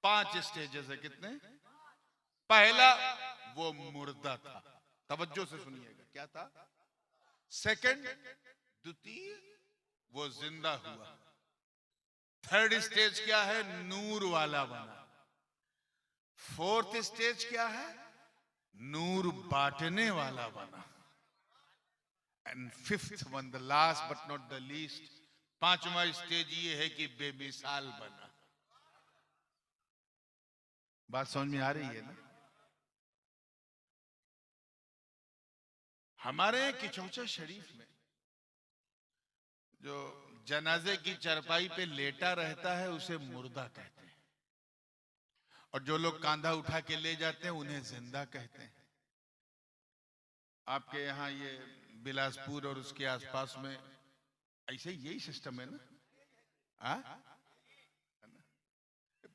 5 stages है। कितने? पहला वो मुर्दा था, तवज्जो से सुनिएगा, क्या था? सेकंड, द्वितीय वो जिंदा हुआ। थर्ड स्टेज क्या है? नूर वाला बना। फोर्थ स्टेज क्या है? नूर बांटने वाला बना। And fifth one, the last but not the least, पांचवा स्टेज ये है कि बेमिसाल बना। बात समझ में आ रही है ना? हमारे किचौचा शरीफ में जो जनाजे की चरपाई पे लेटा रहता है उसे मुर्दा कहते हैं, और जो लोग कांधा उठा के ले जाते हैं उन्हें जिंदा कहते हैं। आपके यहाँ ये बिलासपुर और उसके आसपास में ऐसे यही सिस्टम है ना?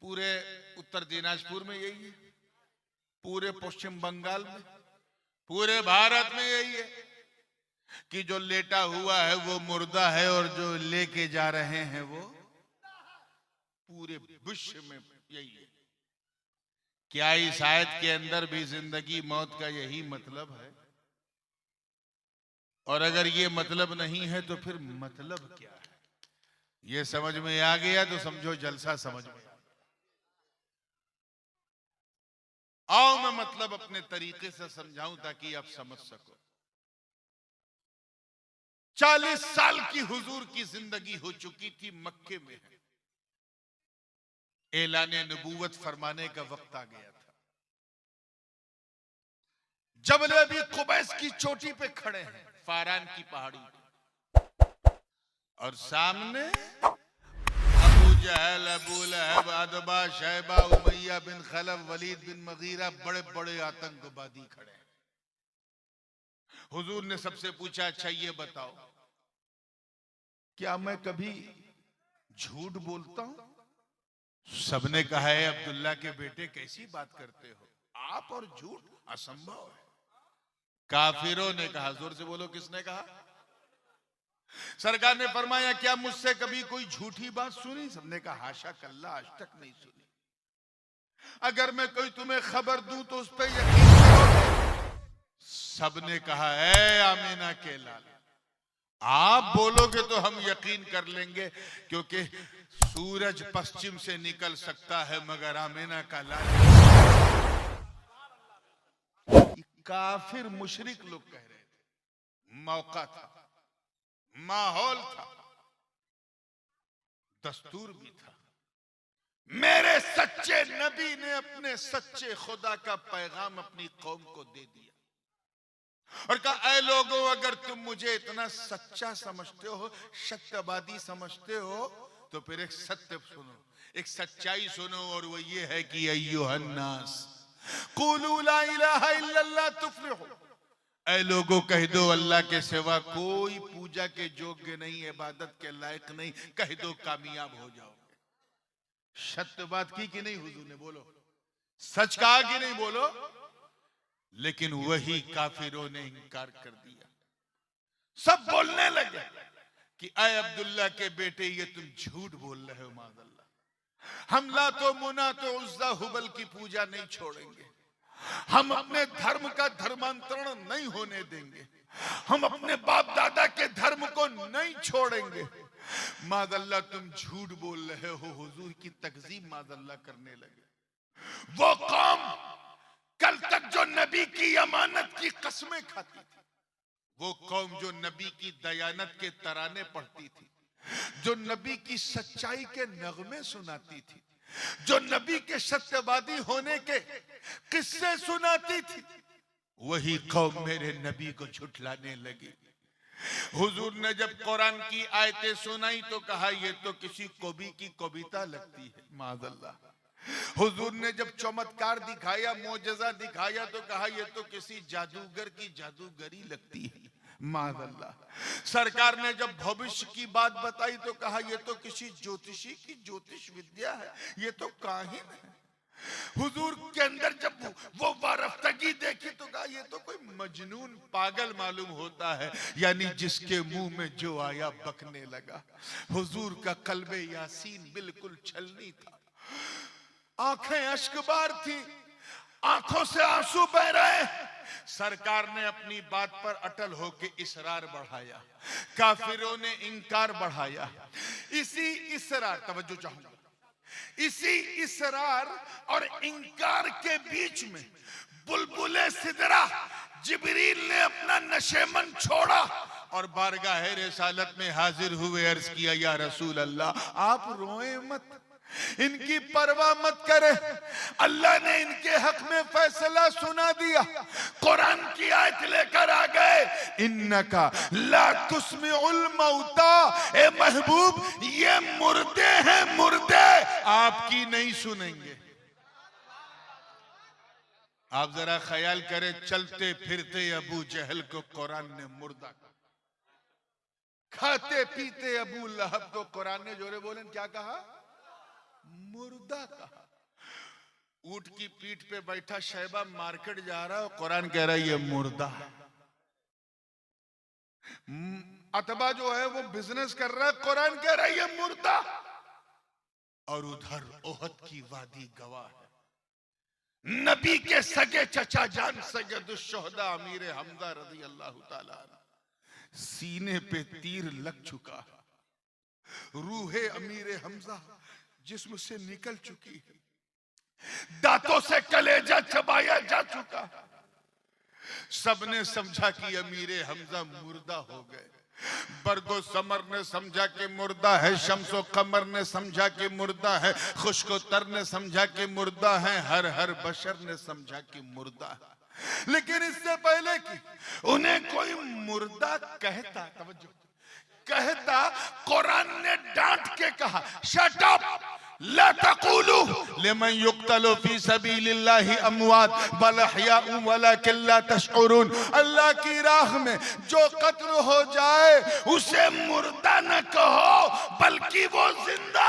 पूरे उत्तर दिनाजपुर में यही है, पूरे पश्चिम बंगाल में, पूरे भारत में यही है कि जो लेटा हुआ है वो मुर्दा है और जो लेके जा रहे हैं वो पूरे विश्व में यही है। क्या इस आयत के अंदर भी जिंदगी मौत का यही मतलब है? और अगर ये मतलब नहीं है तो फिर मतलब क्या है? ये समझ में आ गया तो समझो जलसा समझ में आ गया। आओ मैं मतलब अपने तरीके से समझाऊं ताकि आप समझ सको। 40 साल की हुजूर की जिंदगी हो चुकी थी, मक्के में है, ऐलाने नबूवत फरमाने का वक्त आ गया था। जबल अबी कुबैस की चोटी पे खड़े हैं, फारान की पहाड़ी पे, और सामने अबू जहल, अबू लहब, अदबा, शैबा, उमैया बिन खलफ, वलीद बिन मगीरा, बड़े बड़े आतंकवादी खड़े हैं। हुजूर ने सबसे पूछा, अच्छा ये बताओ, क्या मैं कभी झूठ बोलता हूं? सबने कहा है अब्दुल्ला के बेटे कैसी बात करते हो, आप और झूठ असंभव है। काफिरों ने कहा, जोर से बोलो, किसने कहा? सरकार ने फरमाया, क्या मुझसे कभी कोई झूठी बात सुनी? सबने कहा हाशा कल्ला, आज तक नहीं सुनी। अगर मैं कोई तुम्हें खबर दूं तो उस पर यकीन करोगे? सबने कहा, ऐ आमीना के लाल, आप बोलोगे तो हम यकीन कर लेंगे, क्योंकि सूरज पश्चिम से निकल सकता है मगर आमीना का लाल। काफिर मुशरिक लोग कह रहे थे, मौका था, माहौल था, दस्तूर भी था। मेरे सच्चे नबी ने अपने सच्चे खुदा का पैगाम अपनी कौम को दे दिया और कहा, ऐ लोगों, अगर तुम मुझे इतना सच्चा समझते हो, सत्यवादी समझते हो, तो फिर एक सत्य सुनो, एक सच्चाई सुनो, और वो ये है कि अय्युहन्नास कुलू ला इलाहा इल्लल्लाह तुफ्लिहू। ऐ लोगों, कह दो अल्लाह के सिवा कोई पूजा के योग्य नहीं, इबादत के लायक नहीं, कह दो कामयाब हो जाओगे। सत्य बात की कि नहीं हुजूर ने? बोलो, सच कहा कि नहीं? बोलो। लेकिन वही काफिरों ने इनकार कर दिया। सब बोलने लगे कि ऐ अब्दुल्ला के बेटे, ये तुम झूठ बोल रहे हो, माज़अल्लाह, हम ला तो मुना तो उज़्ज़ा हुबल की पूजा नहीं छोड़ेंगे, हम अपने धर्म का धर्मांतरण नहीं होने देंगे, हम अपने बाप दादा के धर्म को नहीं छोड़ेंगे। माज़अल्लाह, तुम झूठ बोल रहे हो। हुजूर की तकज़ीब माज़अल्लाह करने लगे। वो कौम कल तक जो नबी की अमानत की कसमें खाती थी, वो कौम जो नबी की दयानत के तराने पढ़ती थी, जो नबी की सच्चाई के नगमे सुनाती थी, जो नबी के सत्यवादी होने के किस्से सुनाती थी, वही कौम मेरे नबी को झुठलाने लगी। हुजूर ने जब कुरान की आयतें सुनाई तो कहा, ये तो किसी कवि की कविता लगती है, माज़अल्लाह। हुजूर ने जब चमत्कार दिखाया, मोजज़ा दिखाया, तो कहा, ये तो किसी जादूगर की जादूगरी लगती है, माज़अल्लाह। सरकार ने जब भविष्य की बात बताई तो कहा, ये तो किसी ज्योतिषी की ज्योतिष विद्या है, ये तो काहिन है। हुजूर के अंदर जब वो वारफ्तगी देखी तो कहा, ये तो कोई मजनून पागल मालूम होता है, यानी जिसके मुंह में जो आया बकने लगा। हुजूर का कल्बे यासीन बिल्कुल छलनी था। आंखें अश्कबार थी, आंखों से आंसू बह रहे। सरकार ने अपनी बात पर अटल होकर इसरार बढ़ाया, काफिरों ने इंकार बढ़ाया। इसी इसरार, तवज्जो चाहूंगा, इसी इसरार और इंकार के बीच में बुलबुले सिदरा जिब्रील ने अपना नशेमन छोड़ा और बारगाह रिसालत में हाजिर हुए। अर्ज किया, या रसूल अल्लाह, आप रोए मत, इनकी परवाह मत करे, अल्लाह ने इनके हक में फैसला सुना दिया। कुरान की आयत लेकर आ गए, इन्नका ला तुस्मिउल मौता, ए महबूब ये मुर्दे हैं, मुर्दे आपकी नहीं सुनेंगे। आप जरा ख्याल करें, चलते फिरते अबू जहल को कुरान ने मुर्दा कहा, खाते पीते अबू लहब को कुरान ने जोरे बोले क्या कहा? मुर्दा कहा। ऊंट की पीठ पे बैठा शैबा मार्केट जा रहा है, कुरान कह रहा है ये मुर्दा। अतबा जो है वो बिजनेस कर रहा है, कुरान कह रहा है ये मुर्दा। और उधर ओहद की वादी गवाह है, नबी के सगे चचा जान सैयदुश्शुहदा अमीर हमजा रज़ी अल्लाह ताला अन्हु सीने पे तीर लग चुका है, रूहे अमीर हमजा जिस्म से निकल चुकी है, दांतों से कलेजा चबाया जा चुका है। सबने समझा कि अमीर हमजा मुर्दा हो गए। बरगो समर ने समझा कि मुर्दा है, शम्सो कमर ने समझा कि मुर्दा है, खुशको तर ने समझा कि मुर्दा है, हर बशर ने समझा कि मुर्दा है। लेकिन इससे पहले कि उन्हें कोई मुर्दा कहता, तवज्जो, कहता, कुरान ने डांट के कहा, शट अप ला तक़ूलू लिमन युक़्तलु फी सबीलिल्लाहि अमवात बल अहयाउ वलाकिन ला तशउरून। अल्लाह की राह में जो कत्ल हो जाए उसे मुर्दा न कहो, बल्कि वो जिंदा।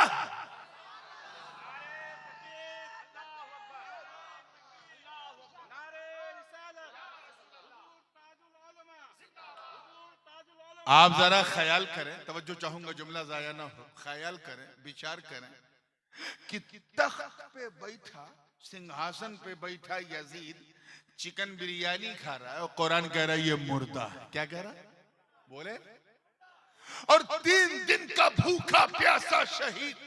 आप जरा ख्याल करें, तवज्जो चाहूंगा, जुमला जाया ना हो, ख्याल करें, विचार करें कि तख्त पे बैठा, सिंहासन पे बैठा यजीद चिकन बिरयानी खा रहा है और कुरान कह रहा है ये मुर्दा है। क्या कह रहा है? बोले। और 3 दिन का भूखा प्यासा शहीद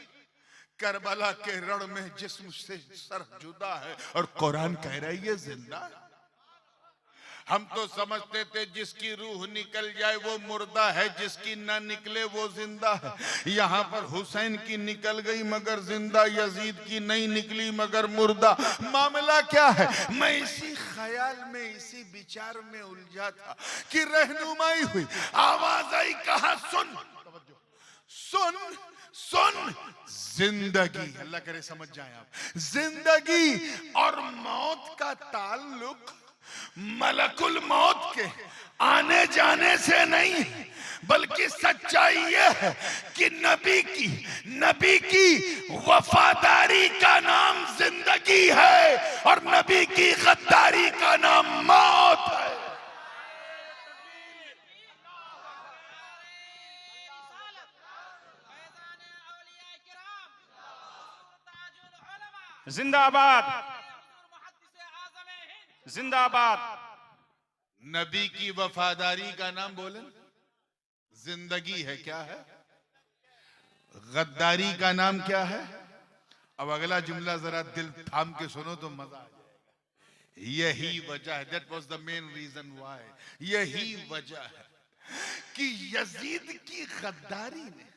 करबला के रण में जिस्म से सर जुदा है और कुरान कह रहा है ये जिंदा है। हम तो समझते थे जिसकी रूह निकल जाए वो मुर्दा है, जिसकी ना निकले वो जिंदा है। यहाँ पर हुसैन की निकल गई मगर जिंदा, यजीद की नहीं निकली मगर मुर्दा। मामला क्या है? मैं इसी ख्याल में, इसी विचार में उलझा था कि रहनुमाई हुई, आवाज आई, कहा सुन सुन सुन, जिंदगी, अल्लाह करे समझ जाए आप, जिंदगी और मौत का ताल्लुक मलकुल मौत के आने जाने से नहीं, बल्कि सच्चाई यह है कि नबी की वफादारी का नाम जिंदगी है और नबी की गद्दारी का नाम मौत है। जिंदाबाद जिंदाबाद। नबी की वफादारी का नाम बोले जिंदगी है। क्या है? गद्दारी का नाम क्या है? अब अगला जुमला जरा दिल थाम के सुनो तो मजा आ जाएगा। यही वजह है, that was the main reason why, यही वजह है कि यजीद की गद्दारी ने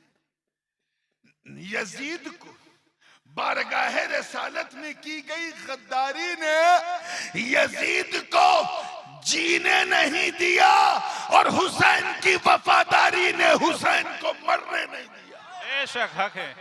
यजीद को, बारगाह रिसालत में की गई गद्दारी ने यजीद को जीने नहीं दिया और हुसैन की वफादारी ने हुसैन को मरने नहीं दिया। बेशक हक है,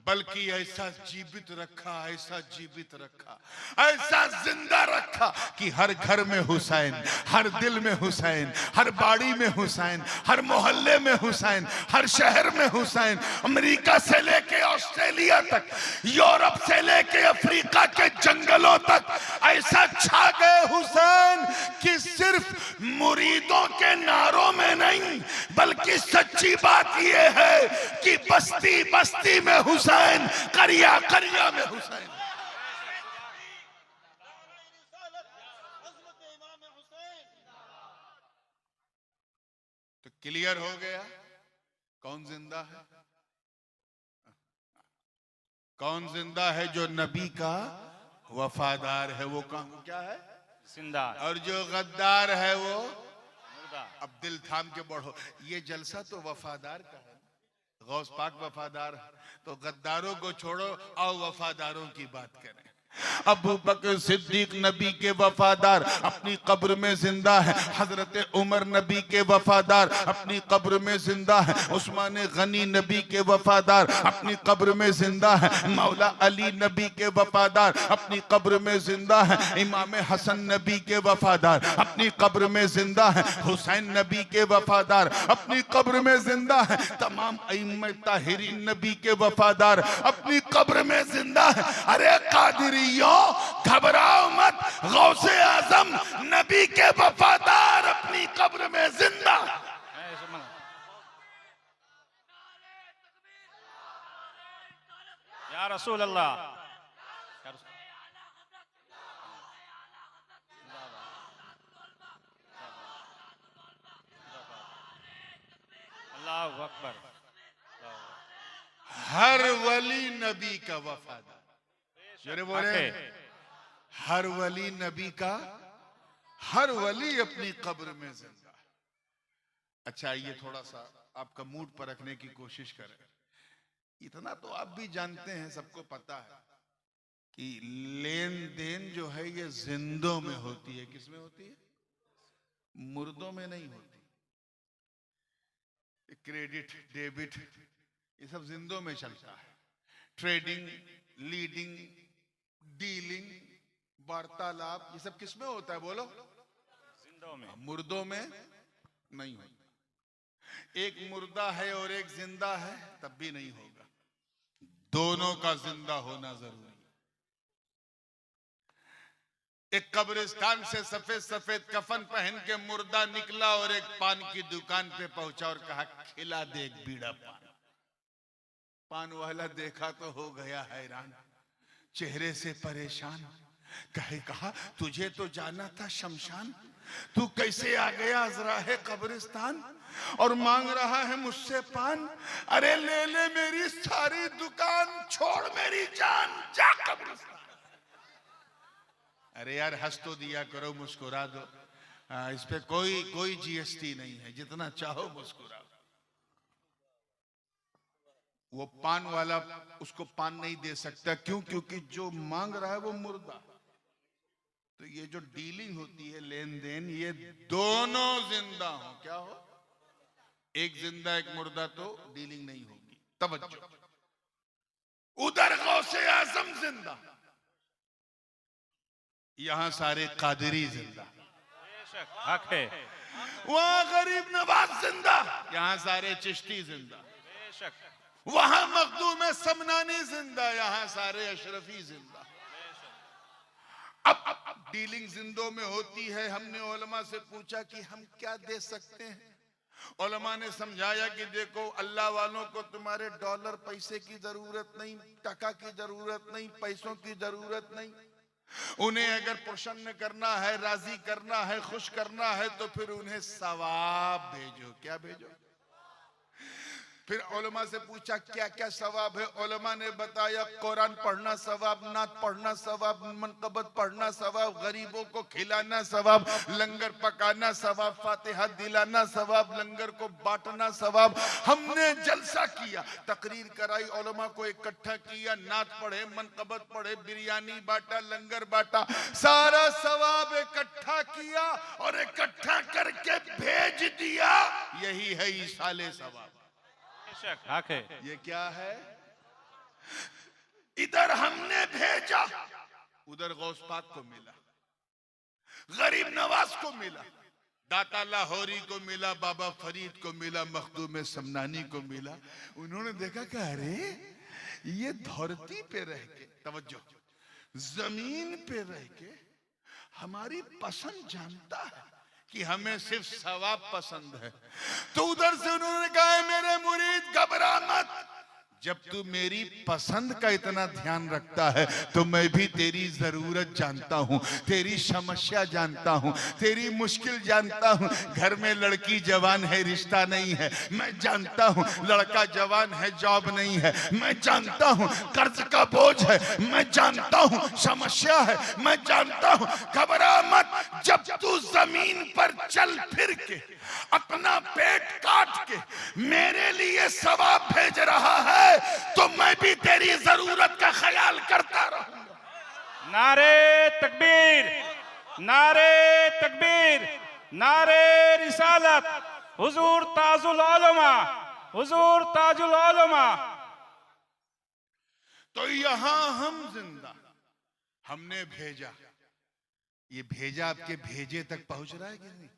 बल्कि ऐसा जीवित रखा, ऐसा जीवित रखा, ऐसा जिंदा रखा कि हर घर में हुसैन, हर दिल में हुसैन, हर बाड़ी में हुसैन, हर मोहल्ले में हुसैन, हर शहर में हुसैन, अमेरिका से लेके ऑस्ट्रेलिया तक, यूरोप से लेके अफ्रीका के जंगलों तक ऐसा छा गए हुसैन कि सिर्फ मुरीदों के नारों में नहीं, बल्कि सच्ची बात यह है कि बस्ती बस्ती में हुसैन हुसैन, करिया करिया में हुसैन। तो क्लियर हो गया कौन जिंदा है। कौन जिंदा है? जो नबी का वफादार है, वो क्या है? जिंदा। और जो गद्दार है वो मुर्दा। अब दिल थाम के बढ़ो। ये जलसा तो वफादार का है, गौस पाक वफादार है, तो गद्दारों को छोड़ो और वफादारों की बात करें। अबू बकर सिद्दीक नबी के वफादार अपनी कब्र में जिंदा है। हजरत उमर नबी के वफादार अपनी कब्र में जिंदा है। उस्मान गनी नबी के वफादार अपनी कब्र में जिंदा है। मौला अली नबी के वफादार अपनी कब्र में जिंदा है। इमाम हसन नबी के वफादार अपनी कब्र में जिंदा है। हुसैन नबी के वफादार अपनी कब्र में जिंदा है। तमाम अइम्मा ताहिरीन नबी के वफादार अपनी कब्र में जिंदा है। अरे कादिरी घबराओ मत, गौसे आजम नबी के वफादार अपनी कब्र में जिंदा। या रसूल अल्लाह। अल्लाहु अकबर। हर वली नबी का वफादार। जरे बोले हर वली नबी का, हर वली अपनी कब्र में जिंदा है। अच्छा, ये थोड़ा सा आपका मूड पर रखने की कोशिश करें। इतना तो आप भी जानते हैं, सबको पता है कि लेन देन जो है ये जिंदों में होती है। किसमें होती है? मुर्दों में नहीं होती। क्रेडिट, डेबिट, ये सब जिंदों में चलता है। ट्रेडिंग, लीडिंग, डीलिंग, वार्तालाप, ये सब किसमें होता है? बोलो। जिंदों में। मुर्दों में नहीं होता। एक मुर्दा है और एक जिंदा है तब भी नहीं होगा। दोनों का जिंदा होना जरूरी। एक कब्रिस्तान से सफेद सफेद कफन पहन के मुर्दा निकला और एक पान की दुकान पे पहुंचा और कहा खिला दे एक बीड़ा पान। पान वाला देखा तो हो गया हैरान, चेहरे से परेशान। कहा तुझे तो जाना था शमशान, तू कैसे आ गया अज़राए कब्रिस्तान और मांग रहा है मुझसे पान। अरे ले ले मेरी सारी दुकान, छोड़ मेरी जान, जा कब्रिस्तान। अरे यार हंस तो दिया करो, मुस्कुरा दो। इस पे कोई जीएसटी नहीं है, जितना चाहो मुस्कुराओ। वो पान वाला उसको पान नहीं दे सकता। क्यों? क्योंकि जो मांग रहा है वो मुर्दा। तो ये जो डीलिंग होती है, लेन देन, ये दोनों जिंदा हो। क्या हो? एक जिंदा एक मुर्दा तो डीलिंग नहीं होगी। तवज्जो, उधर गौसे आजम जिंदा, यहां सारे कादिरी जिंदा। हक है। वहां गरीब नवाज जिंदा, यहां सारे चिश्ती जिंदा। वहां मखदूम समनानी जिंदा, यहां सारे अशरफी जिंदा। अब डीलिंग जिंदों में होती है। हमने उलमा से पूछा कि हम क्या दे सकते हैं। उलमा ने समझाया कि देखो, अल्लाह वालों को तुम्हारे डॉलर पैसे की जरूरत नहीं, टका की जरूरत नहीं, पैसों की जरूरत नहीं। उन्हें अगर प्रसन्न करना है, राजी करना है, खुश करना है, तो फिर उन्हें सवाब भेजो। क्या भेजो? फिर उलमा से पूछा क्या क्या सवाब है। उलमा ने बताया कुरान पढ़ना सवाब, नात पढ़ना सवाब, मनकबत पढ़ना सवाब, गरीबों को खिलाना सवाब, लंगर पकाना सवाब, फातिहा दिलाना सवाब, लंगर को बांटना सवाब। हमने जलसा किया, तकरीर कराई, उलमा को इकट्ठा किया, नात पढ़े, मनकबत पढ़े, बिरयानी बांटा, लंगर बांटा, सारा सवाब इकट्ठा किया और इकट्ठा करके भेज दिया। यही है ईसाले सवाब। है। ये क्या है? इधर हमने भेजा, उधर गौस पाक को मिला, गरीब नवाज को मिला, दाता लाहौरी को मिला, बाबा फरीद को मिला, मखदूम समनानी को मिला। उन्होंने देखा कि अरे ये धरती पे रह के, तवज्जो, जमीन पे रह के हमारी पसंद जानता है कि हमें सिर्फ सवाब पसंद है। तो उधर से उन्होंने कहा मेरे मुरीद घबरा मत, जब तू मेरी पसंद का इतना ध्यान रखता है तो मैं भी तेरी जरूरत जानता हूँ, तेरी समस्या जानता हूँ, तेरी मुश्किल जानता हूँ। घर में लड़की जवान है, रिश्ता नहीं है, मैं जानता हूँ। लड़का जवान है, जॉब नहीं है, मैं जानता हूँ। कर्ज का बोझ है, मैं जानता हूँ। समस्या है, मैं जानता हूँ। घबरा मत, जब तू जमीन पर चल फिर के अपना पेट काट के मेरे लिए सवाब भेज रहा है तो मैं भी तेरी जरूरत का ख्याल करता रहूंगा। नारे तकबीर, नारे तकबीर, नारे रिसालत, हुजूर ताजुल उलमा, हुजूर ताजुल उलमा। तो यहां हम जिंदा, हमने भेजा, ये भेजा आपके भेजे तक पहुंच रहा है कि नहीं?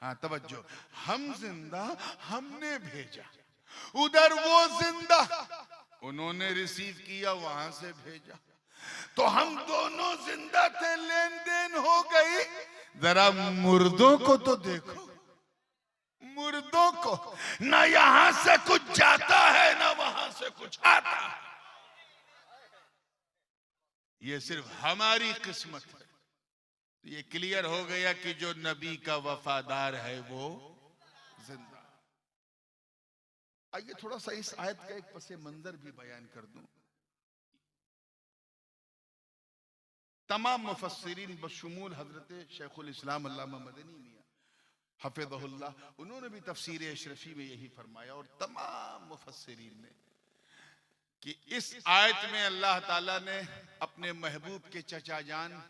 हाँ तवज्जो, हम जिंदा, हमने भेजा, उधर वो जिंदा, उन्होंने रिसीव किया, वहां से भेजा, तो हम दोनों जिंदा थे, लेन देन हो गई। जरा मुर्दों को तो देखो, मुर्दों को, ना यहां से कुछ जाता है ना वहां से कुछ आता है। ये सिर्फ हमारी किस्मत है। ये क्लियर हो गया कि जो नबी का वफादार है वो जिंदा। आइए थोड़ा सा इस आयत का एक पसे मंजर भी बयान कर दूं। तमाम मुफस्सिरीन बशुमूल हजरत शेखुल इस्लाम अल्लामा मदनी मियां हफिज़हुल्लाह, उन्होंने भी तफसीर अशरफी में यही फरमाया, और तमाम मुफस्सिरीन ने, कि इस आयत में अल्लाह ताला ने अपने महबूब के चचा जान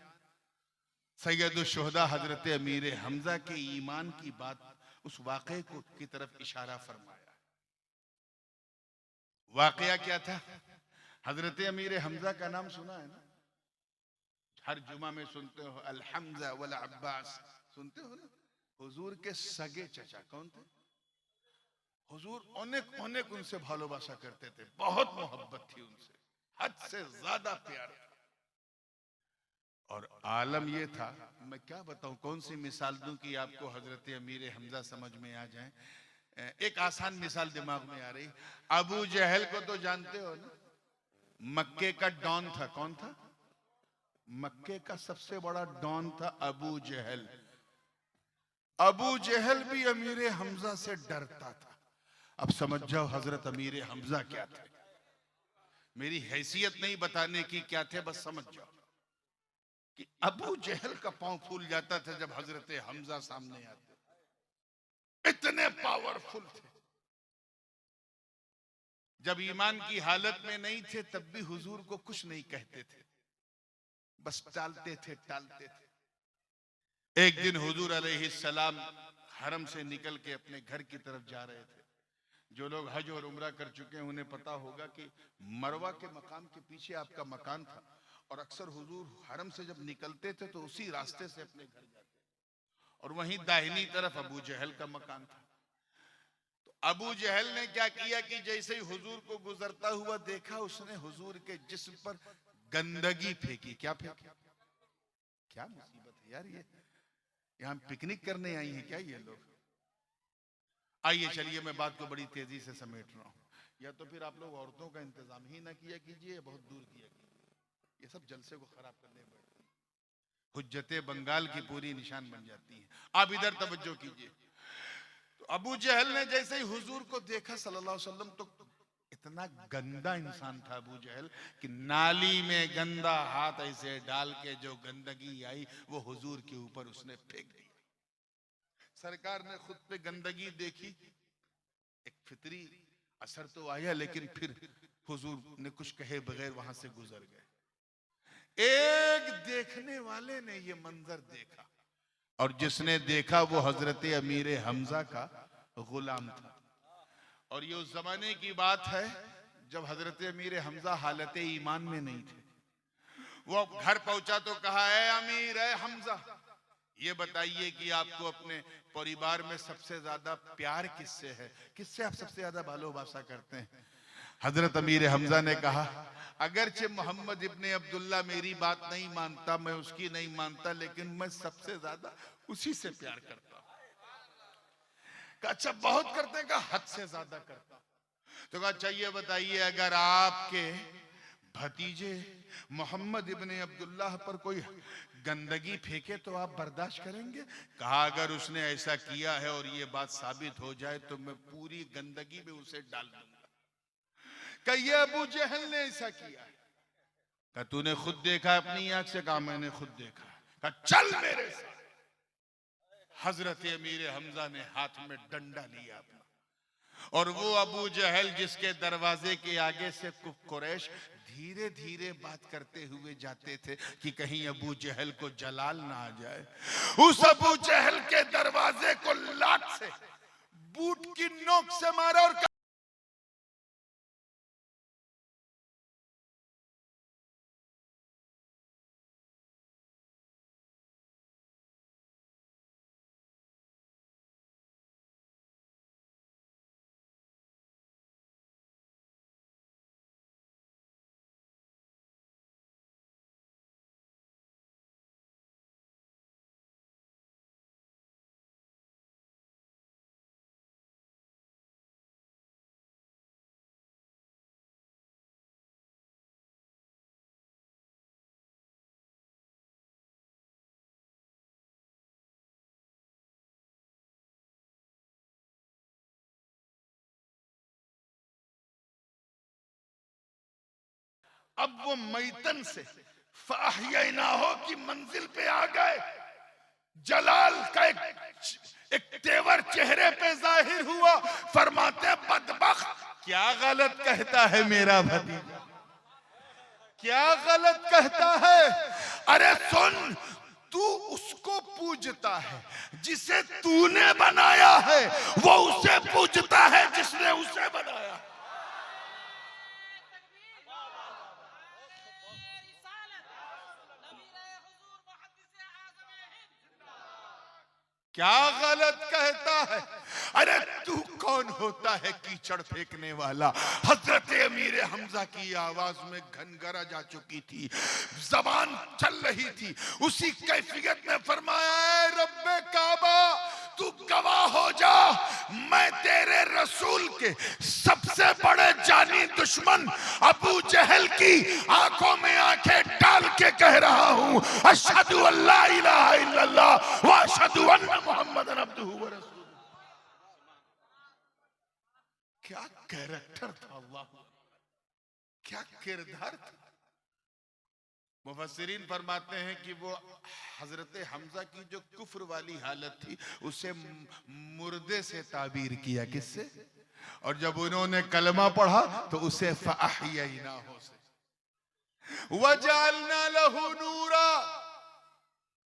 सैयदुल शुहदा हजरत अमीर हमजा के ईमान की बात, उस वाक़े को की तरफ इशारा फरमाया। वाक़या क्या था? हजरत अमीर हमजा का नाम सुना है ना, हर जुमा में सुनते हो, अल हमजा वल अब्बास सुनते हो ना। हुजूर के सगे चचा कौन थे? हुजूर अनेक अनेक उनसे भालोबासा करते थे, बहुत मोहब्बत थी उनसे, हद से ज्यादा प्यार था। और आलम ये था, मैं क्या बताऊं, कौन सी मिसाल दूं कि आपको हजरत अमीर हमजा समझ में आ जाए। एक आसान मिसाल दिमाग में आ रही, अबू जहल को तो जानते हो ना, मक्के का डॉन था। कौन था? मक्के का सबसे बड़ा डॉन था अबू जहल। अबू जहल भी अमीर हमजा से डरता था। अब समझ जाओ हजरत अमीर हमजा क्या थे। मेरी हैसियत नहीं बताने की क्या थे, बस समझ जाओ कि अबू जहल का पांव फूल जाता था जब हजरत हमजा सामने आते, इतने पावरफुल थे। जब ईमान की हालत में नहीं थे तब भी हुजूर को कुछ नहीं कहते थे, बस टालते थे, टालते थे। एक दिन हुजूर अलैहिस्सलाम हरम से निकल के अपने घर की तरफ जा रहे थे। जो लोग हज और उम्रा कर चुके हैं उन्हें पता होगा कि मरवा के मकाम के पीछे आपका मकान था, और अक्सर हुजूर हरम से जब निकलते थे तो उसी रास्ते से अपने घर जाते, और वहीं दाहिनी तरफ अबू जहल का मकान था। तो अबू जहल ने क्या किया कि जैसे ही हुजूर को गुजरता हुआ देखा, उसने हुजूर के जिस्म पर गंदगी फेंकी। क्या फेंकी? क्या मुसीबत है यार, ये यहाँ पिकनिक करने आई हैं क्या ये लोग? आइए चलिए, मैं बात को बड़ी तेजी से समेट रहा हूँ। या तो फिर आप लोग औरतों का इंतजाम ही ना किया कीजिए, बहुत दूर किया कीजिए, ये सब जलसे को खराब करने बैठती है, हुज्जते बंगाल की पूरी निशान बन जाती है। आप इधर तवज्जो कीजिए। तो अबू जहल ने जैसे ही हुजूर को देखा सल्लल्लाहु अलैहि वसल्लम, तो इतना गंदा इंसान था अबू जहल कि नाली में गंदा हाथ ऐसे डाल के जो गंदगी आई वो हुजूर के ऊपर उसने फेंक दी। सरकार ने खुद पे गंदगी देखी, एक फितरी असर तो आया, लेकिन फिर हुजूर ने कुछ कहे बगैर वहां से गुजर गए। एक देखने वाले ने ये मंजर देखा, और जिसने देखा वो हजरत अमीर हमजा का गुलाम था। और ये उस जमाने की बात है जब हजरत अमीर हमजा हालत ईमान में नहीं थे। वो घर पहुंचा तो कहा, है अमीर है हमजा, ये बताइए कि आपको अपने परिवार में सबसे ज्यादा प्यार किससे है, किससे आप सबसे ज्यादा भालोबासा करते हैं? हजरत अमीर हमजा ने कहा, अगरचे मोहम्मद इब्ने अब्दुल्ला मेरी बात नहीं मानता, मैं उसकी नहीं मानता, लेकिन मैं सबसे ज्यादा उसी से प्यार करता हूं। अच्छा बहुत करते हैं? हद से ज्यादा करता। तो कहा चाहिए, बताइए अगर आपके भतीजे मोहम्मद इब्ने अब्दुल्लाह पर कोई गंदगी फेंके तो आप बर्दाश्त करेंगे? कहा अगर उसने ऐसा किया है और ये बात साबित हो जाए तो मैं पूरी गंदगी में उसे डाल दूंगा। कहिए अबू जहल ने ऐसा किया है? कहा तूने खुद देखा अपनी आंख से? कहा मैंने खुद देखा। कहा चल मेरे साथ। हजरत अमीर हमजा ने हाथ में डंडा लिया अपना, और वो अबू जहल जिसके दरवाजे के आगे से कुरैश धीरे धीरे बात करते हुए जाते थे कि कहीं अबू जहल को जलाल ना आ जाए, उस अबू जहल के दरवाजे को लात से, बूट की नोक से मारा और अब वो मैतन से फाहियना हो की मंजिल पे आ गए। जलाल का एक तेवर चेहरे पे जाहिर हुआ। फरमाते बदबख्त, क्या गलत कहता है मेरा भतीजा, क्या गलत कहता है? अरे सुन, तू उसको पूजता है जिसे तूने बनाया है, वो उसे पूजता है जिसने उसे बनाया। क्या गलत कहता है? अरे तू कौन होता है कीचड़ फेंकने वाला? हजरत अमीर हमजा की आवाज में घनघरा जा चुकी थी, जबान चल रही थी। उसी कैफियत में फरमाया, रब्बे काबा तू गवाह हो जा, मैं तेरे रसूल के सबसे बड़े जानी दुश्मन अबू जहल की आंखों में आंखें डाल के कह रहा हूं, अशहदु अल्ला इलाहा इल्लल्लाह व अशहदु अन्ना मुहम्मदन अब्दुहु व रसूलुहु। क्या कैरेक्टर था अल्लाह, क्या किरदार था। मुफस्सिरीन फरमाते हैं कि वो हजरत हमजा की जो कुफ्र वाली हालत थी उसे मुर्दे से ताबीर किया। किससे? और जब उन्होंने कलमा पढ़ा तो उसे फअहयैनाहु से वजअलना लहू नूरा,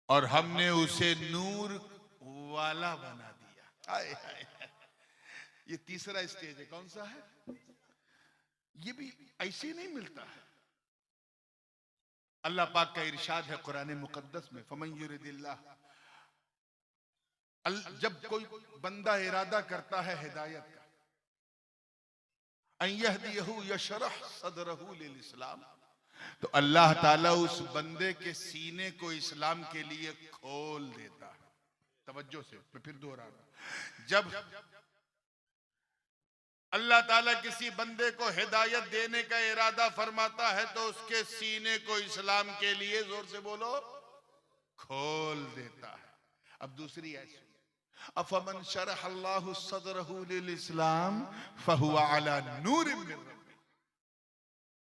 और हमने उसे नूर वाला बना दिया। आए हाय, ये तीसरा स्टेज है। कौन सा है? ये भी ऐसे नहीं मिलता है। अल्लाह पाक का इरशाद है कुरान मुकद्दस में, फमन युरिदिल्लाह, जब कोई बंदा इरादा करता है हिदायत का, अन यहदियहु यशरह सदरहु लिल इस्लाम, तो अल्लाह ताला उस बंदे के सीने को इस्लाम के लिए खोल देता है। तवज्जो से मैं फिर दोहरा रहा हूं, जब अल्लाह ताला किसी बंदे को हिदायत देने का इरादा फरमाता है तो उसके सीने को इस्लाम के लिए, जोर से बोलो, खोल देता है। अब दूसरी ऐसी, अफमन शरह अल्लाहु सदरहु लिल इस्लाम फहुवा अला नूरिम मिन रब्बिह,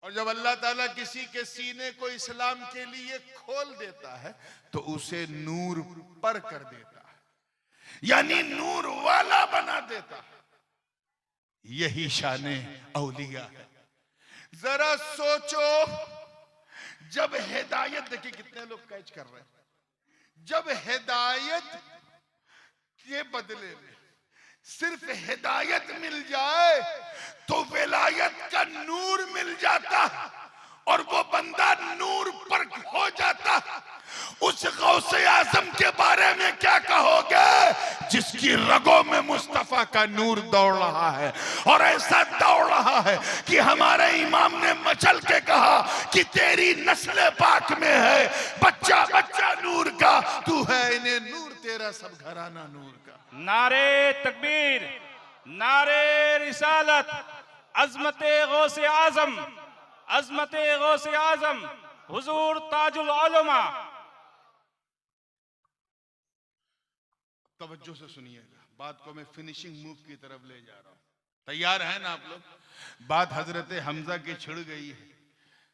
और जब अल्लाह ताला किसी के सीने को इस्लाम के लिए खोल देता है तो उसे नूर पर कर देता है, यानी नूर वाला बना देता है। यही शाने औलिया है। जरा सोचो, जब हिदायत, देखिए कितने लोग कैच कर रहे हैं, जब हिदायत के बदले में सिर्फ हिदायत मिल जाए तो विलायत का नूर मिल जाता और वो बंदा नूर पर हो जाता। उस गौसे आजम के बारे में क्या कहोगे जिसकी रगों में मुस्तफा का नूर दौड़ रहा है, और ऐसा दौड़ रहा है कि हमारे इमाम ने मचल के कहा कि तेरी नस्ल पाक में है बच्चा बच्चा नूर का, तू है इन्हें नूर, तेरा सब घराना नूर का। नारे तकबीर, नारे रिसालत, अजमत गौसे आजम, अजमत गौसे आजम हुजूर ताजुल उलमा। तवज्जो से सुनिएगा, बात को मैं फिनिशिंग मूव की तरफ ले जा रहा हूं। तैयार है ना आप लोग? बात हजरत हमजा की छिड़ गई है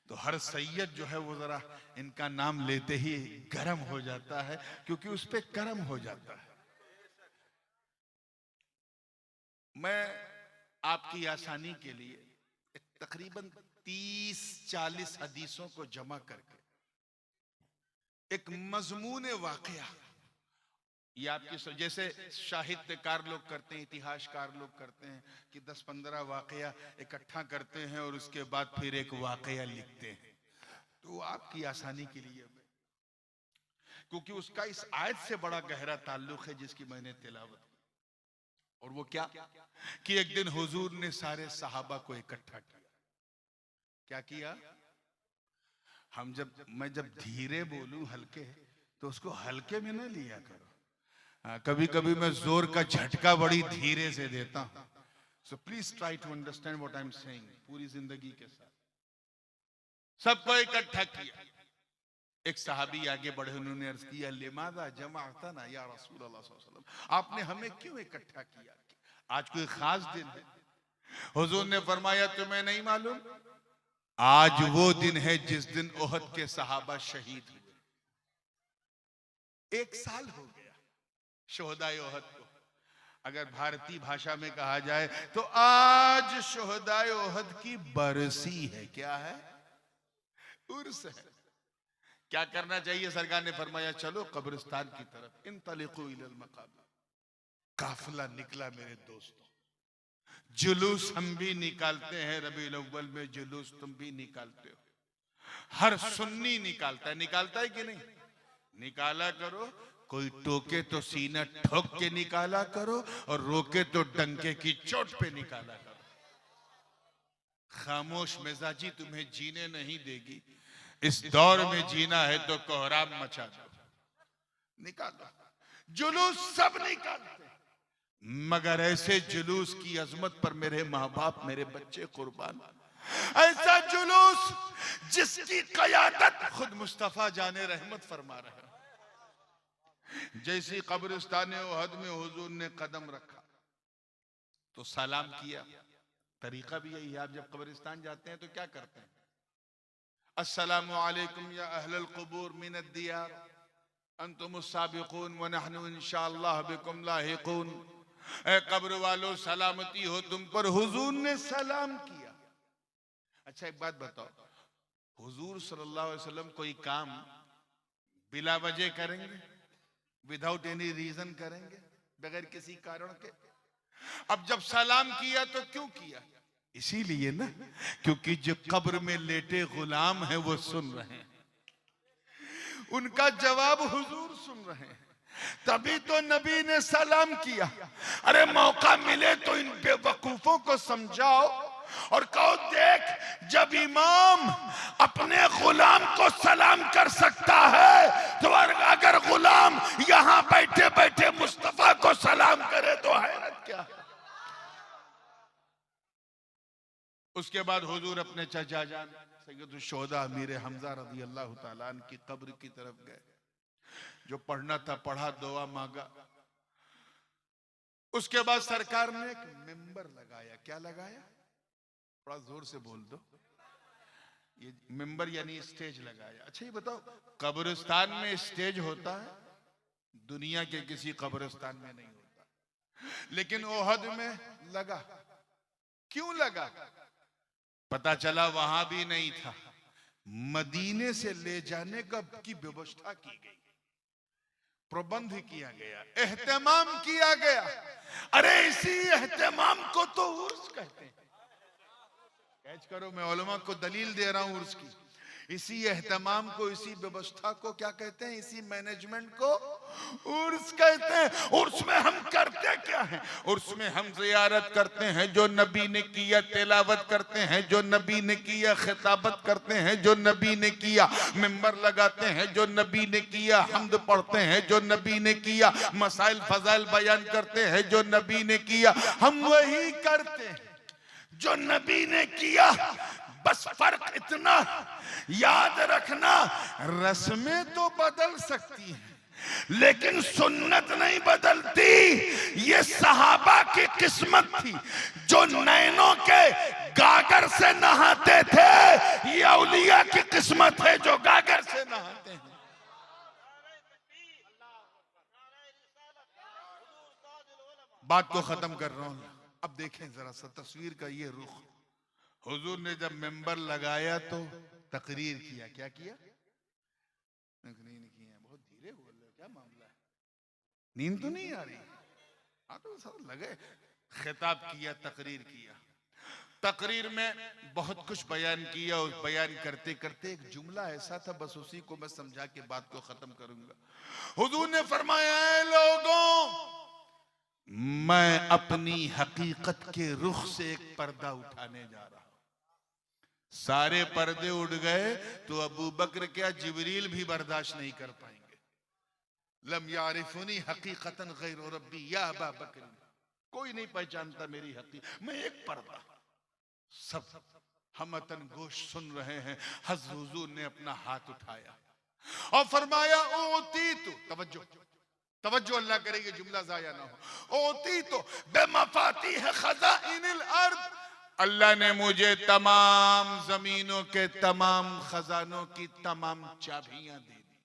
तो हर सैयद जो है वो जरा इनका नाम लेते ही गर्म हो जाता है, क्योंकि उस पे कर्म हो जाता है। मैं आपकी आसानी के लिए तकरीबन 30-40 हदीसों को जमा करके एक मजमून वाकया, ये आपकी जैसे साहित्यकार लोग करते हैं, इतिहासकार लोग करते हैं कि 10-15 वाकया इकट्ठा करते हैं और उसके बाद फिर एक वाकया लिखते हैं, तो आपकी आसानी के लिए क्योंकि उसका इस आयत से बड़ा गहरा ताल्लुक है जिसकी मैंने तिलावत की। और वो क्या कि एक दिन हुजूर ने सारे सहाबा को इकट्ठा किया। क्या किया? मैं जब धीरे बोलूं हल्के, तो उसको हल्के में ना लिया करो। कभी कभी मैं जोर का झटका बड़ी धीरे से देता हूं, so please try to understand what I am saying पूरी जिंदगी के साथ। सबको इकट्ठा किया। एक सहाबी आगे बढ़े, उन्होंने अर्ज किया, लिमादा जमाअतना या रसूल अल्लाह सल्लल्लाहु अलैहि वसल्लम, आपने हमें क्यों इकट्ठा किया? आज कोई खास दिन है? हुजूर ने फरमाया, तुम्हें नहीं मालूम? आज वो दिन है जिस दिन ओहद के सहाबा शहीद हुए। 1 साल हो गया शोहदाए ओहद को। अगर भारतीय भाषा में कहा जाए तो आज शोहदाए ओहद की बरसी है। क्या है? उर्स है। क्या करना चाहिए? सरकार ने फरमाया, चलो कब्रिस्तान की तरफ, इंतलिकू इलल मकाबरा। काफिला निकला मेरे दोस्तों। जुलूस हम भी निकालते हैं, रबीउल अव्वल में जुलूस तुम भी निकालते हो। हर सुन्नी निकालता है, निकालता है कि नहीं? निकाला करो। कोई टोके तो सीना ठोक के निकाला करो, और रोके तो डंके की चोट पे निकाला करो। खामोश मिजाजी तुम्हें जीने नहीं देगी। इस दौर में जीना है तो कोहराम मचा दो, निकालो। जुलूस सब निकालते, मगर ऐसे जुलूस की अजमत पर मेरे माँ बाप, मेरे बच्चे कुर्बान। ऐसा जुलूस जिसकी क़यादत खुद मुस्तफा जाने रहमत फरमा रहे हैं। जैसी कब्रिस्तान ओहद में हुजूर ने कदम रखा तो सलाम किया। तरीका भी यही है, आप जब कब्रिस्तान जाते हैं तो क्या करते हैं? अस्सलामु अलैकुम या अहलल क़ुबूर मिनद दियार अंतुमुस साबिक़ून व नहनु इंशाअल्लाह बिकुम लाहिक़ून। ए कब्र वालों, सलामती हो तुम पर। हुजूर ने सलाम किया। अच्छा एक बात बताओ, हुजूर सल्लल्लाहु अलैहि वसल्लम कोई काम बिला वजह करेंगे? विदाउट एनी रीजन करेंगे? बगैर किसी कारण के? अब जब सलाम किया तो क्यों किया? इसीलिए ना, क्योंकि जो कब्र में लेटे गुलाम हैं वो सुन रहे हैं, उनका जवाब हुजूर सुन रहे हैं, तभी तो नबी ने सलाम किया। अरे मौका मिले तो इन बेवकूफों को समझाओ और कहो, देख, जब इमाम अपने गुलाम को सलाम कर सकता है तो अगर गुलाम यहां बैठे बैठे मुस्तफा को सलाम करे तो हैरत क्या है? उसके बाद हुजूर अपने चचा जान सैयदुल शुहदा अमीर हमजा रज़ी अल्लाह ताला अन्हु की कब्र की तरफ गए। जो पढ़ना था पढ़ा, दुआ मांगा। उसके बाद सरकार ने एक मिंबर लगाया। क्या लगाया? थोड़ा जोर से बोल दो। ये मिंबर यानी स्टेज लगाया। अच्छा ये बताओ, कब्रिस्तान में स्टेज होता है? दुनिया के किसी कब्रिस्तान में नहीं होता, लेकिन ओहद में लगा। क्यों लगा? पता चला वहां भी नहीं था, मदीने से ले जाने की व्यवस्था की गई, प्रबंध किया गया, एहतमाम किया गया। अरे इसी एहतमाम को तो उर्स कहते हैं। कैच करो, मैं उलमा को दलील दे रहा हूं उर्स की। इसी एहतमाम को, इसी व्यवस्था को क्या कहते हैं? इसी मैनेजमेंट को उर्स कहते हैं। उर्स में हम करते क्या हैं? उर्स में हम ज़ियारत करते हैं जो नबी ने किया, तिलावत करते हैं जो नबी ने किया, खिताबत करते हैं जो नबी ने किया, मिंबर लगाते हैं जो नबी ने किया, हम्द पढ़ते हैं जो नबी ने किया, मसाइल फजाइल बयान करते हैं जो नबी ने किया। हम वही करते हैं जो नबी ने किया, बस फर्क इतना याद रखना, रस्में तो बदल सकती हैं लेकिन सुन्नत नहीं बदलती। ये सहाबा की किस्मत थी जो नैनों के गागर से नहाते थे, ये औलिया की किस्मत है जो गागर से नहाते हैं। बात को खत्म कर रहा हूं। अब देखें जरा सा तस्वीर का ये रुख। हुजूर ने जब मेंबर लगाया तो तकरीर किया। क्या किया? तकरीर किया। बहुत धीरे बोल रहे हो, क्या मामला है? नींद तो नहीं आ रही? हाँ तो सब लगे। खिताब किया, तकरीर किया। तकरीर में बहुत कुछ बयान किया। उस बयान करते करते एक जुमला ऐसा था, बस उसी को मैं समझा के बात को खत्म करूंगा। हुजूर ने फरमाया, ऐ लोगों, मैं अपनी हकीकत के रुख से एक पर्दा उठाने जा रहा हूं। सारे पर्दे उड़ गए तो अबू बकर क्या, जिब्रील भी बर्दाश्त नहीं कर पाएंगे। लम यारिफुनी हकीकतन गैर रब्बी या अबा बकर, कोई नहीं पहचानता मेरी हकीकत। मैं एक पर्दा। सब हमतन गोश सुन रहे हैं। हज़रत हुजूर ने अपना हाथ उठाया और फरमाया, ओती तो तवज्जो तवज्जो अल्लाह करेगी, जुमला जाया ना हो। ओती तो बेमफाती है खज़ाइनिल अर्द, अल्लाह ने मुझे तमाम जमीनों के तमाम खजानों की तमाम चाबियां दे दी।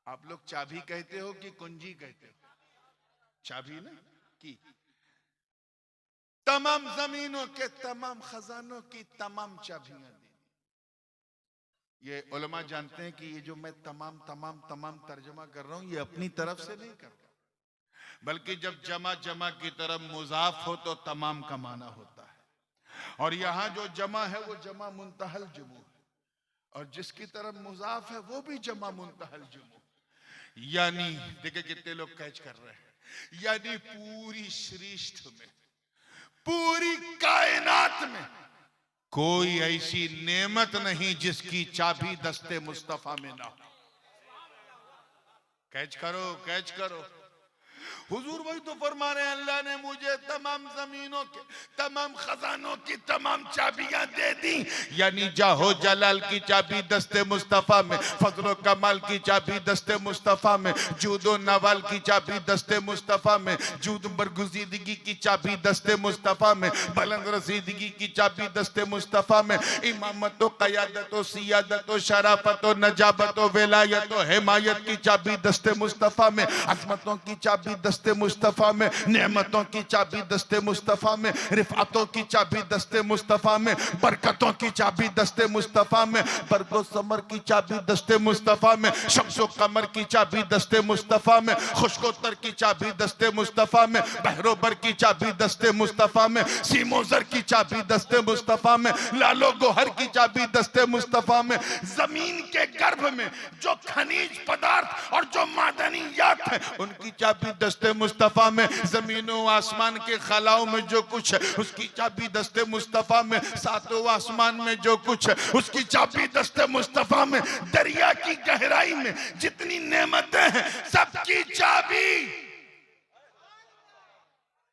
आप लोग चाबी कहते हो कि कुंजी कहते हो? चाबी ना की। तमाम जमीनों के तमाम खजानों की तमाम चाबियां दी। ये उलमा जानते हैं कि ये जो मैं तमाम तमाम तमाम तर्जमा कर रहा हूं, ये अपनी तरफ से नहीं कर रहा, बल्कि जब जमा जमा की तरफ मुजाफ हो तो तमाम का माना होता है। और यहां जो जमा है वो जमा मुंतहल जुमू है, और जिसकी तरफ मुजाफ है वो भी जमा मुंतहल जुमू। यानी देखिए कितने लोग कैच कर रहे हैं। यानी पूरी सृष्टि में, पूरी कायनात में कोई ऐसी नेमत नहीं जिसकी चाबी दस्ते मुस्तफा में ना हो। कैच करो, कैच करो। हुजूर वही तो फरमा रहे हैं, अल्लाह ने मुझे तमाम जमीनों के तमाम खजानों की तमाम चाबियां दे दी। यानी जाहो जलाल की चाबी दस्ते मुस्तफा में, फजलो कमाल की चाबी दस्ते मुस्तफा में, जूदो नवाल की चाबी दस्ते मुस्तफा में, जूद बरगुजीदगी की चाबी दस्ते मुस्तफा में, बुलंद रसीदगी की चाबी दस्ते मुस्तफा में, इमामत व क़यादत व सियादत व शराफत व नजाबत व विलायत व हिमायत की चाबी दस्ते मुस्तफा में, अज़मतों की चाबी दस्ते मुस्तफा में, नेमतों की चाबी दस्ते मुस्तफा में, रिफातों की चाबी दस्ते मुस्तफा में, बरकतों की चाबी दस्ते मुस्तफा में, बरगो समर की चाबी दस्ते मुस्तफा में, शम्सो कमर की चाबी दस्ते मुस्तफा में, खुशकोतर की चाबी दस्ते मुस्तफा में, बहरोबर की चाबी दस्ते मुस्तफा में, सीमोजर की चाबी दस्ते मुस्तफा में, लालो गोहर की चाबी दस्ते मुस्तफा में, जमीन के गर्भ में जो खनिज पदार्थ और जो मादनियात है उनकी चाबी दस्ते मुस्तफा में, जमीनों आसमान के खलाओं में जो कुछ है उसकी चाबी दस्ते मुस्तफा में, सातों आसमान में जो कुछ है उसकी चाबी दस्ते मुस्तफा में, दरिया की गहराई में जितनी नेमतें हैं सबकी चाबी,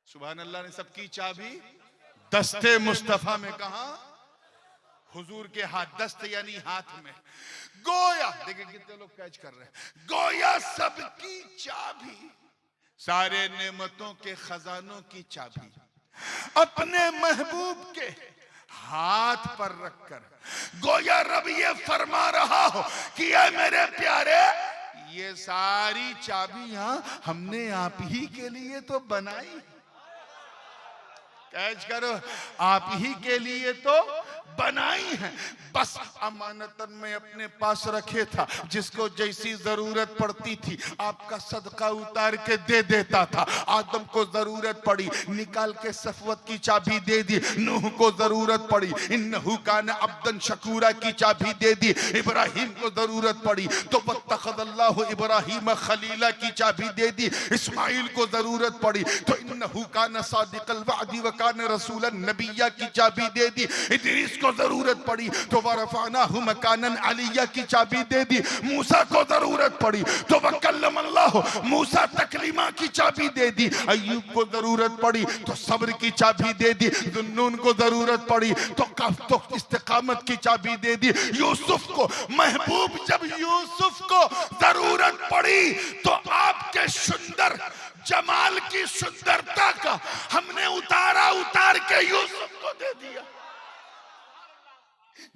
सुभान अल्लाह ने सबकी चाबी दस्ते मुस्तफा में कहा, हुजूर के हाथ, दस्त यानी हाथ में। गोया देखिए कितने लोग कैच कर रहे हैं, गोया सबकी चाबी, सारे नेमतों के खजानों की चाबी अपने महबूब के हाथ पर रखकर गोया रब ये फरमा रहा हो कि ऐ मेरे प्यारे, ये सारी चाबियां हमने आप ही के लिए तो बनाई। कैच करो, आप ही के लिए तो बनाई है, बस अमानतन में अपने पास रखे था, जिसको जैसी जरूरत पड़ती थी आपका सदका उतार के दे देता था। आदम को जरूरत पड़ी, निकाल के सफवत की चाबी दे दी। नूह को जरूरत पड़ी, इन्नहु कान अब्दन शकूरा की चाबी दे दी। इब्राहिम को जरूरत पड़ी तो वत्तखज़ल्लाहु इब्राहीम खलीला की चाबी दे दी। इस्माइल को जरूरत पड़ी तो इन्नहु कान सादिकल वअदी व कान रसूलन नबिय्या की चाबी दे दी। इदरीस को जरूरत पड़ी तो वरफानाहु मकानन अलिया की चाबी दे दी। मूसा को जरूरत पड़ी तो वकल्लम अल्लाह, मूसा तकलीमा की चाबी दे दी। अय्यूब को जरूरत पड़ी तो सब्र की चाबी दे दी। जुन्नून को जरूरत पड़ी तो इस्तिकामत की चाबी दे दी। यूसुफ को महबूब, जब यूसुफ को जरूरत पड़ी तो आपके सुंदर जमाल की सुंदरता का हमने उतार के यूसुफ को दे दिया।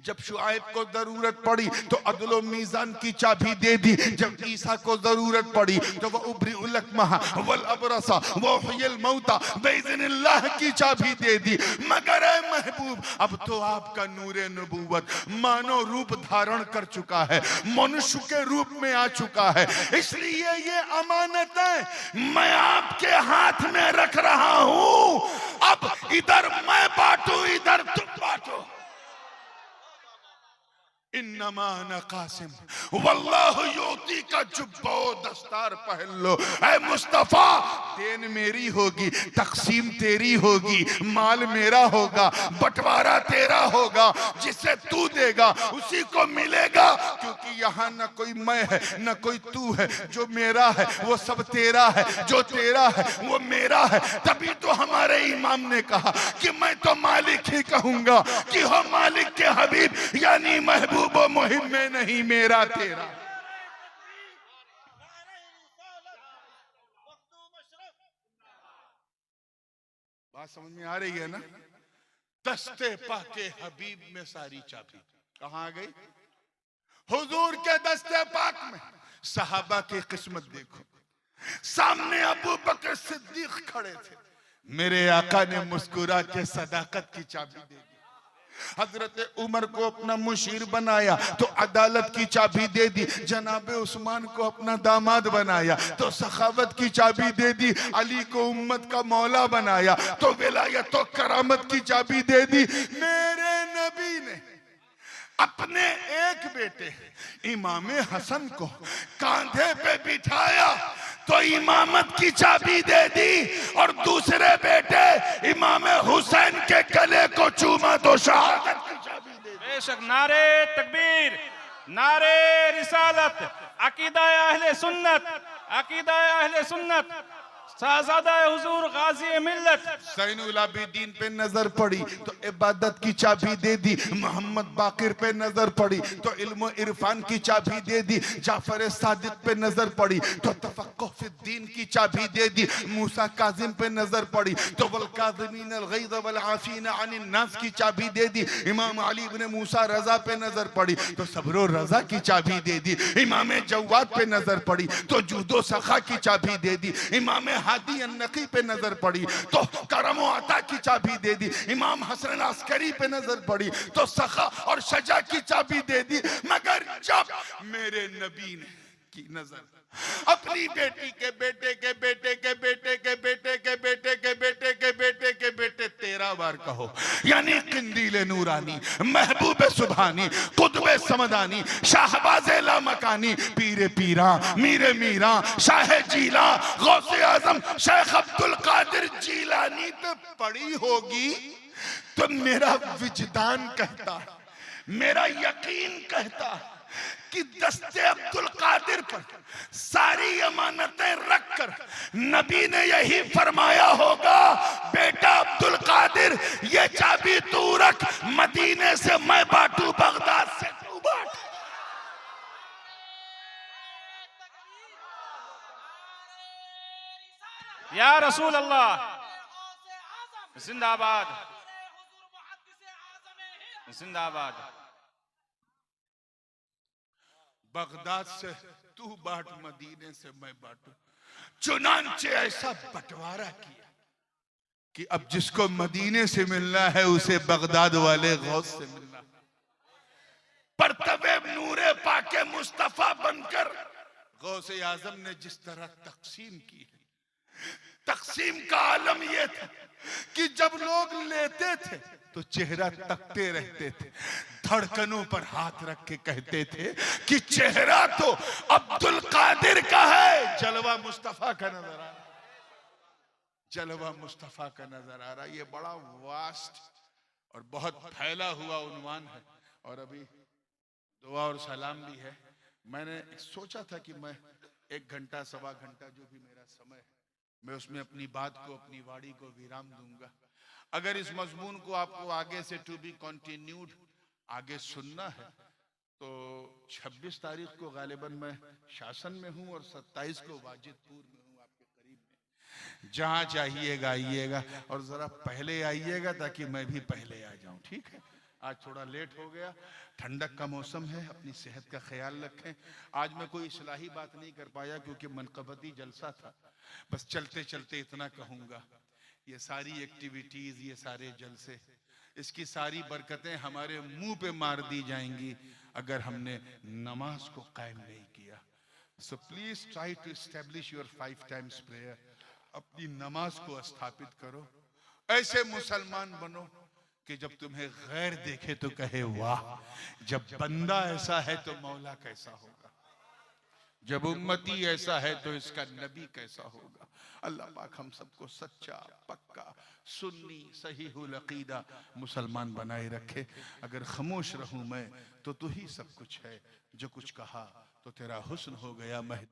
जब शुआइब को जरूरत पड़ी तो अदलो मीजान की चाबी दे दी। जब ईसा को जरूरत पड़ी तो वह उबरी उलकमहा वल अबरसा वह हियल मौता बेइज़्निल्लाह की चाबी दे दी। मगर ऐ महबूब, अब तो आपका नूरे नबूवत मानो रूप धारण कर चुका है, मनुष्य के रूप में आ चुका है। इसलिए ये अमानतें मैं आपके हाथ में रख रहा हूं। अब इधर मैं बांटू, इधर तुम बांटो। इन्नमा अना कासिम वल्लाहु युती का जुब्बो दस्तार पहन लो। ऐ मुस्तफा, देन मेरी होगी, तकसीम तेरी होगी, माल मेरा होगा, बंटवारा तेरा होगा। जिसे तू देगा उसी को मिलेगा, क्योंकि यहाँ न कोई मैं है न कोई तू है। जो मेरा है वो सब तेरा है, जो तेरा है वो मेरा है। तभी तो हमारे इमाम ने कहा कि मैं तो मालिक ही कहूंगा कि हो मालिक के हबीब, यानी महबूब वो मुहिम में नहीं, मेरा तेरा। बात समझ में आ रही है ना? दस्ते पाके हबीब में सारी चाबी कहां आ गई? हुजूर के दस्ते पाक में। सहाबा की किस्मत देखो, सामने अबू बकर सिद्दीक खड़े थे, मेरे आका ने मुस्कुरा के सदाकत की चाबी दे दी। हजरत उमर को अपना मुशीर बनाया तो अदालत की चाबी दे दी। जनाबे उस्मान को अपना दामाद बनाया तो सखावत की चाबी दे दी। अली को उम्मत का मौला बनाया तो विलायत और करामत की चाबी दे दी। मेरे नबी ने अपने एक बेटे इमाम हसन को कांधे पे बिठाया तो इमामत की चाबी दे दी, और दूसरे बेटे इमाम हुसैन के गले को चूमा तो शहादत की चाबी दे दी। बेशक नारे तकबीर, नारे रिसालत, अकीदा अहले सुन्नत, अकीदा अहले सुन्नत, साहज़ादा हुजूर गाजी मिल्लत ज़ैनुल आबिदीन पे नजर पड़ी तो इबादत की चाबी दे दी। मोहम्मद बाकिर पे नजर पड़ी तो इल्म इरफान की चाबी दे दी। जाफर सादिक पे नजर पड़ी तो तफक्कुह फिद्दीन की चाबी दे दी। मूसा काजिम पे नजर पड़ी तो वल काज़िमीन अल गैज़ वल आफ़ीना अनिन नास की चाबी दे दी। इमाम अली इब्न मूसा रजा पे नजर पड़ी तो सब्र रजा की चाबी दे दी। इमाम जवाद पे नजर पड़ी तो जूदो सखा की चाबी दे दी। इमाम हादी अन्नकी पे नजर पड़ी तो करम अता की चाबी दे दी। इमाम हसन अस्करी पे नजर पड़ी तो सखा और शजा की चाबी दे दी। मगर जब मेरे नबी ने की नजर अपनी बेटी के बेटे के बेटे के बेटे के बेटे के बेटे के बेटे के बेटे के बेटे 13 बार कहो, यानी किंदीले नूरानी, महबूब सुभानी, कुतुबे समदानी, शाहबाजे लामकानी, पीरे पीरा, मीरे मीरा, शाह जीला, गौसे आजम शेख अब्दुल कादिर जीलानी पे पड़ी होगी तो मेरा विजदान कहता, मेरा यकीन कहता कि दस्ते अब्दुल कादिर पर सारी अमानतें रखकर नबी ने यही फरमाया होगा, बेटा अब्दुल कादिर ये चाबी तू रख, मदीने से मैं बांटू, बगदाद से तू बांट। या रसूल अल्लाह जिंदाबाद, जिंदाबाद। बगदाद से तू बांट, मदीने से मैं बांटू। चुनांचे ऐसा बंटवारा किया कि अब जिसको मदीने से मिलना है उसे बगदाद वाले गौस से मिलना। परतबे नूरे पाके मुस्तफा बनकर गौसे आजम ने जिस तरह तकसीम की है, तकसीम का आलम यह था कि जब लोग लेते थे तो चेहरा तकते रहते थे, धड़कनों पर हाथ रख के कहते थे कि चेहरा तो अब्दुल कादिर का है, जलवा मुस्तफा का नजर आ रहा, जलवा मुस्तफा का नजर आ रहा। ये बड़ा वास्ट और बहुत फैला हुआ उन्वान है, और अभी दुआ और सलाम भी है। मैंने सोचा था कि मैं 1 घंटा सवा घंटा जो भी मेरा समय है, मैं उसमें अपनी बात को, अपनी वाणी को विराम दूंगा। अगर इस मजमून को आपको आगे से टू बी कंटिन्यूड आगे सुनना है तो 26 तारीख को गालिबन मैं शासन में हूं और 27 को वाजिदपुर में हूं, आपके करीब में। जहां चाहिएगा आइएगा, और जरा पहले आइएगा ताकि मैं भी पहले आ जाऊं, ठीक है। आज थोड़ा लेट हो गया, ठंडक का मौसम है, अपनी सेहत का ख्याल रखें। आज मैं कोई इस्लाही बात नहीं कर पाया क्योंकि मनक़बती जलसा था। बस चलते चलते इतना कहूंगा, ये सारी एक्टिविटीज, ये सारे जलसे, इसकी सारी बरकतें हमारे मुंह पे मार दी जाएंगी अगर हमने नमाज को कायम नहीं किया। So please try to establish your 5 times prayer. अपनी नमाज को स्थापित करो, ऐसे मुसलमान बनो कि जब तुम्हें गैर देखे तो कहे वाह, जब बंदा ऐसा है तो मौला कैसा होगा, जब उम्मती ऐसा है तो इसका नबी कैसा होगा। अल्लाह पाक हम सबको सच्चा, पक्का, सुन्नी, सहीहुल अकीदा मुसलमान बनाए रखे। अगर खामोश रहूं मैं तो तू ही सब कुछ है, जो कुछ कहा तो तेरा हुस्न हो गया।